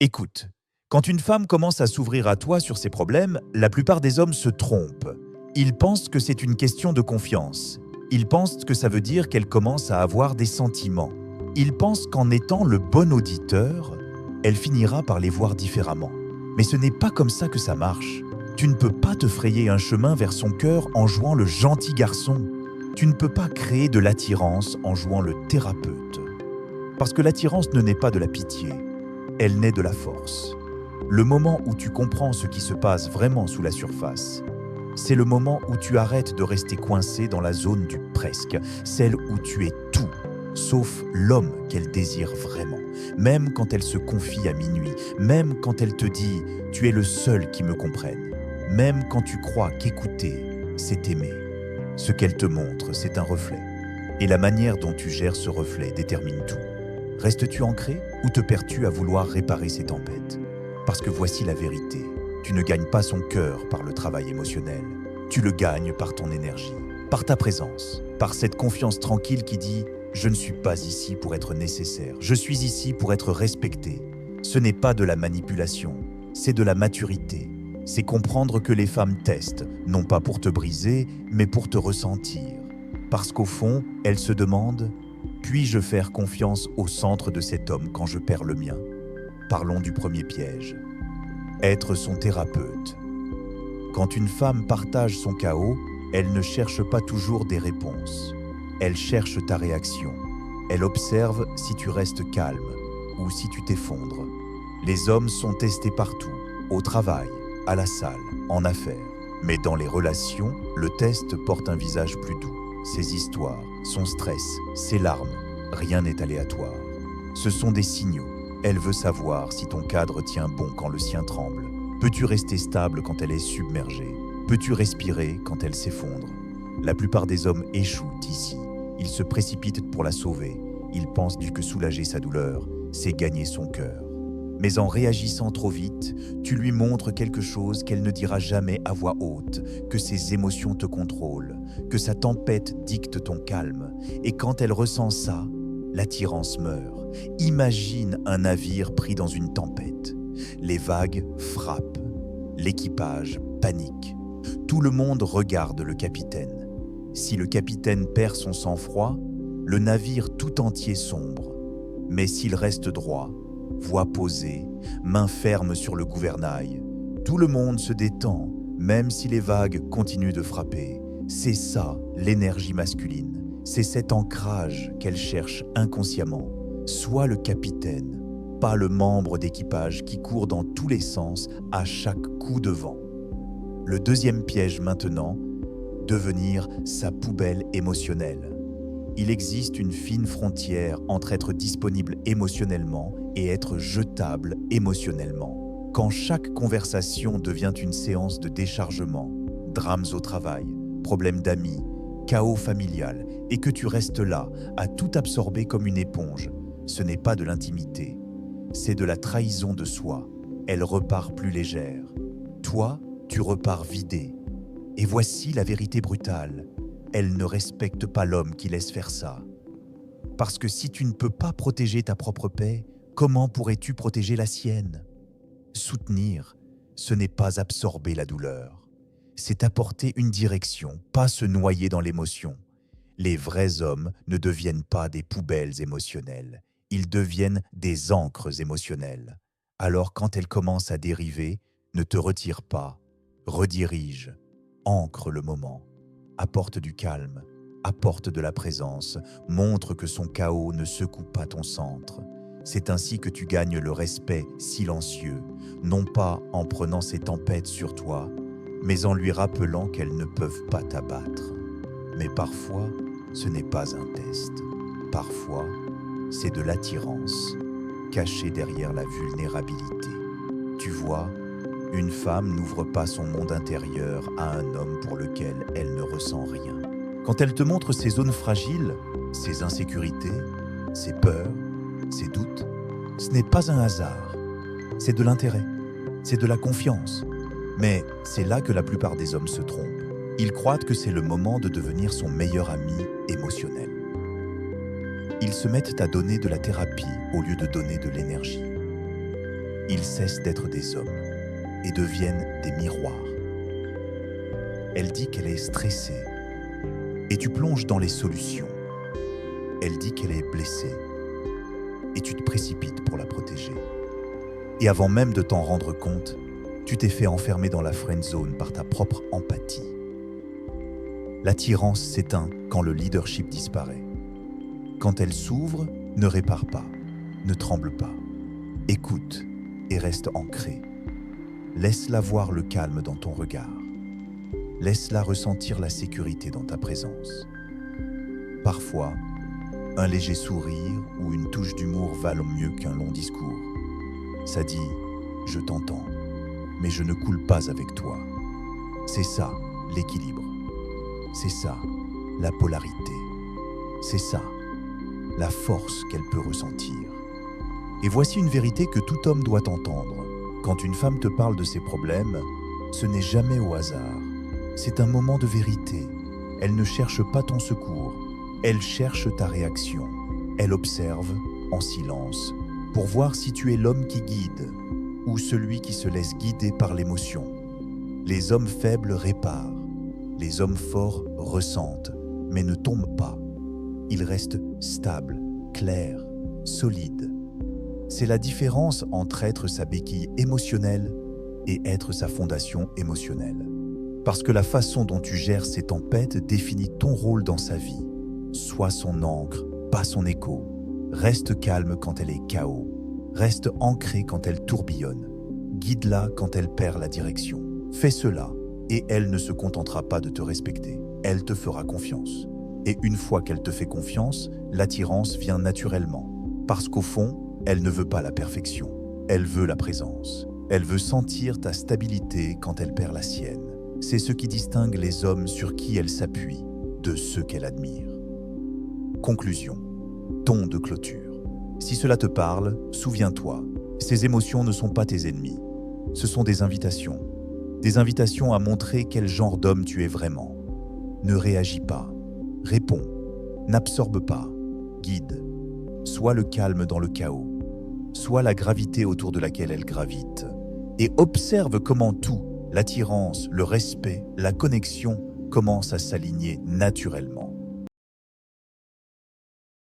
Écoute, quand une femme commence à s'ouvrir à toi sur ses problèmes, la plupart des hommes se trompent. Ils pensent que c'est une question de confiance. Ils pensent que ça veut dire qu'elle commence à avoir des sentiments. Ils pensent qu'en étant le bon auditeur, elle finira par les voir différemment. Mais ce n'est pas comme ça que ça marche. Tu ne peux pas te frayer un chemin vers son cœur en jouant le gentil garçon. Tu ne peux pas créer de l'attirance en jouant le thérapeute. Parce que l'attirance ne naît pas de la pitié, elle naît de la force. Le moment où tu comprends ce qui se passe vraiment sous la surface, c'est le moment où tu arrêtes de rester coincé dans la zone du presque, celle où tu es tout, sauf l'homme qu'elle désire vraiment. Même quand elle se confie à minuit, même quand elle te dit « tu es le seul qui me comprenne », même quand tu crois qu'écouter, c'est aimer. Ce qu'elle te montre, c'est un reflet. Et la manière dont tu gères ce reflet détermine tout. Restes-tu ancré ou te perds-tu à vouloir réparer ces tempêtes? Parce que voici la vérité. Tu ne gagnes pas son cœur par le travail émotionnel. Tu le gagnes par ton énergie, par ta présence, par cette confiance tranquille qui dit « Je ne suis pas ici pour être nécessaire, je suis ici pour être respecté ». Ce n'est pas de la manipulation, c'est de la maturité. C'est comprendre que les femmes testent, non pas pour te briser, mais pour te ressentir. Parce qu'au fond, elles se demandent « Puis-je faire confiance au centre de cet homme quand je perds le mien ?» Parlons du premier piège. Être son thérapeute. Quand une femme partage son chaos, elle ne cherche pas toujours des réponses. Elle cherche ta réaction. Elle observe si tu restes calme ou si tu t'effondres. Les hommes sont testés partout, au travail, à la salle, en affaires. Mais dans les relations, le test porte un visage plus doux. Ses histoires, son stress, ses larmes, rien n'est aléatoire. Ce sont des signaux. Elle veut savoir si ton cadre tient bon quand le sien tremble. Peux-tu rester stable quand elle est submergée? Peux-tu respirer quand elle s'effondre? La plupart des hommes échouent ici. Ils se précipitent pour la sauver. Ils pensent que soulager sa douleur, c'est gagner son cœur. Mais en réagissant trop vite, tu lui montres quelque chose qu'elle ne dira jamais à voix haute, que ses émotions te contrôlent, que sa tempête dicte ton calme. Et quand elle ressent ça, l'attirance meurt. Imagine un navire pris dans une tempête. Les vagues frappent. L'équipage panique. Tout le monde regarde le capitaine. Si le capitaine perd son sang-froid, le navire tout entier sombre. Mais s'il reste droit, voix posée, main ferme sur le gouvernail, tout le monde se détend, même si les vagues continuent de frapper. C'est ça, l'énergie masculine. C'est cet ancrage qu'elle cherche inconsciemment. Sois le capitaine, pas le membre d'équipage qui court dans tous les sens à chaque coup de vent. Le deuxième piège maintenant, devenir sa poubelle émotionnelle. Il existe une fine frontière entre être disponible émotionnellement et être jetable émotionnellement. Quand chaque conversation devient une séance de déchargement, drames au travail, problèmes d'amis, chaos familial, et que tu restes là, à tout absorber comme une éponge, ce n'est pas de l'intimité, c'est de la trahison de soi. Elle repart plus légère. Toi, tu repars vidé. Et voici la vérité brutale. Elle ne respecte pas l'homme qui laisse faire ça. Parce que si tu ne peux pas protéger ta propre paix, comment pourrais-tu protéger la sienne? Soutenir, ce n'est pas absorber la douleur. C'est apporter une direction, pas se noyer dans l'émotion. Les vrais hommes ne deviennent pas des poubelles émotionnelles. Ils deviennent des ancres émotionnelles. Alors quand elles commencent à dériver, ne te retire pas, redirige, ancre le moment. Apporte du calme, apporte de la présence, montre que son chaos ne secoue pas ton centre. C'est ainsi que tu gagnes le respect silencieux, non pas en prenant ces tempêtes sur toi, mais en lui rappelant qu'elles ne peuvent pas t'abattre. Mais parfois, ce n'est pas un test. Parfois, c'est de l'attirance, cachée derrière la vulnérabilité. Tu vois, une femme n'ouvre pas son monde intérieur à un homme pour lequel elle ne ressent rien. Quand elle te montre ses zones fragiles, ses insécurités, ses peurs, ses doutes, ce n'est pas un hasard. C'est de l'intérêt, c'est de la confiance. Mais c'est là que la plupart des hommes se trompent. Ils croient que c'est le moment de devenir son meilleur ami émotionnel. Ils se mettent à donner de la thérapie au lieu de donner de l'énergie. ils cessent d'être des hommes et deviennent des miroirs. Elle dit qu'elle est stressée et tu plonges dans les solutions. Elle dit qu'elle est blessée et tu te précipites pour la protéger. Et avant même de t'en rendre compte, tu t'es fait enfermer dans la friend zone par ta propre empathie. L'attirance s'éteint quand le leadership disparaît. Quand elle s'ouvre, ne répare pas, ne tremble pas. Écoute et reste ancré. Laisse-la voir le calme dans ton regard. Laisse-la ressentir la sécurité dans ta présence. Parfois, un léger sourire ou une touche d'humour valent mieux qu'un long discours. Ça dit « je t'entends, mais je ne coule pas avec toi ». C'est ça, l'équilibre. C'est ça, la polarité. C'est ça, la force qu'elle peut ressentir. Et voici une vérité que tout homme doit entendre. Quand une femme te parle de ses problèmes, ce n'est jamais au hasard. C'est un moment de vérité. Elle ne cherche pas ton secours. Elle cherche ta réaction. Elle observe, en silence, pour voir si tu es l'homme qui guide ou celui qui se laisse guider par l'émotion. Les hommes faibles réparent. Les hommes forts ressentent, mais ne tombent pas. Ils restent stables, clairs, solides. C'est la différence entre être sa béquille émotionnelle et être sa fondation émotionnelle. Parce que la façon dont tu gères ces tempêtes définit ton rôle dans sa vie. Sois son encre, pas son écho. Reste calme quand elle est chaos. Reste ancré quand elle tourbillonne. Guide-la quand elle perd la direction. Fais cela et elle ne se contentera pas de te respecter. Elle te fera confiance. Et une fois qu'elle te fait confiance, l'attirance vient naturellement. Parce qu'au fond, elle ne veut pas la perfection. Elle veut la présence. Elle veut sentir ta stabilité quand elle perd la sienne. C'est ce qui distingue les hommes sur qui elle s'appuie de ceux qu'elle admire. Conclusion. Ton de clôture. Si cela te parle, souviens-toi, ces émotions ne sont pas tes ennemis. Ce sont des invitations. Des invitations à montrer quel genre d'homme tu es vraiment. Ne réagis pas. Réponds. N'absorbe pas. Guide. Sois le calme dans le chaos. Sois la gravité autour de laquelle elle gravite. Et observe comment tout, l'attirance, le respect, la connexion, commence à s'aligner naturellement.